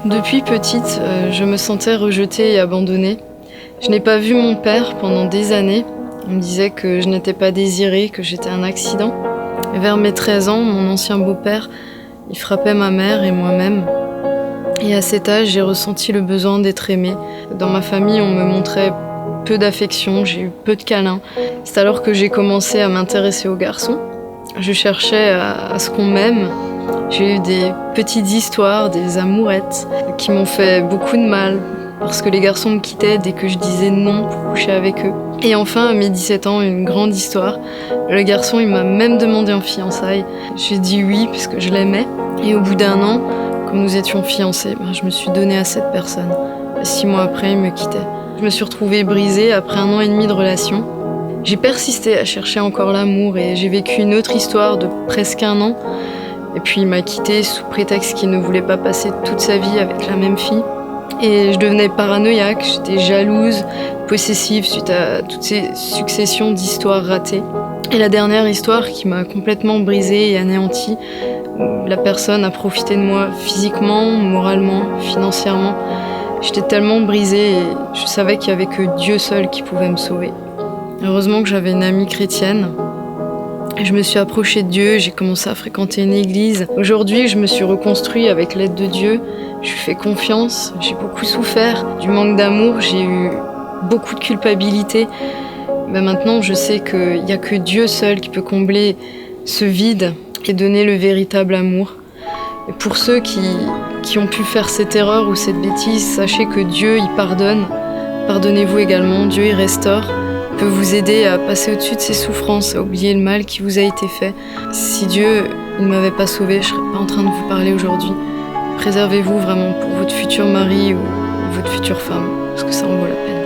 Depuis petite, je me sentais rejetée et abandonnée. Je n'ai pas vu mon père pendant des années. On me disait que je n'étais pas désirée, que j'étais un accident. Et vers mes 13 ans, mon ancien beau-père, il frappait ma mère et moi-même. Et à cet âge, j'ai ressenti le besoin d'être aimée. Dans ma famille, on me montrait peu d'affection, j'ai eu peu de câlins. C'est alors que j'ai commencé à m'intéresser aux garçons. Je cherchais à ce qu'on m'aime. J'ai eu des petites histoires, des amourettes qui m'ont fait beaucoup de mal parce que les garçons me quittaient dès que je disais non pour coucher avec eux. Et enfin, à mes 17 ans, une grande histoire. Le garçon, il m'a même demandé en fiançailles. J'ai dit oui parce que je l'aimais. Et au bout d'1 an, comme nous étions fiancés, je me suis donnée à cette personne. 6 mois après, il me quittait. Je me suis retrouvée brisée après 1 an et demi de relation. J'ai persisté à chercher encore l'amour et j'ai vécu une autre histoire de presque 1 an. Et puis il m'a quittée sous prétexte qu'il ne voulait pas passer toute sa vie avec la même fille. Et je devenais paranoïaque, j'étais jalouse, possessive suite à toutes ces successions d'histoires ratées. Et la dernière histoire qui m'a complètement brisée et anéantie, où la personne a profité de moi physiquement, moralement, financièrement. J'étais tellement brisée et je savais qu'il n'y avait que Dieu seul qui pouvait me sauver. Heureusement que j'avais une amie chrétienne. Je me suis approchée de Dieu, j'ai commencé à fréquenter une église. Aujourd'hui, je me suis reconstruite avec l'aide de Dieu. Je lui fais confiance, j'ai beaucoup souffert du manque d'amour, j'ai eu beaucoup de culpabilité. Mais maintenant, je sais qu'il n'y a que Dieu seul qui peut combler ce vide et donner le véritable amour. Et pour ceux qui ont pu faire cette erreur ou cette bêtise, sachez que Dieu, il pardonne. Pardonnez-vous également, Dieu, il restaure. Peut vous aider à passer au-dessus de ces souffrances, à oublier le mal qui vous a été fait. Si Dieu ne m'avait pas sauvé, je ne serais pas en train de vous parler aujourd'hui. Préservez-vous vraiment pour votre futur mari ou votre future femme, parce que ça en vaut la peine.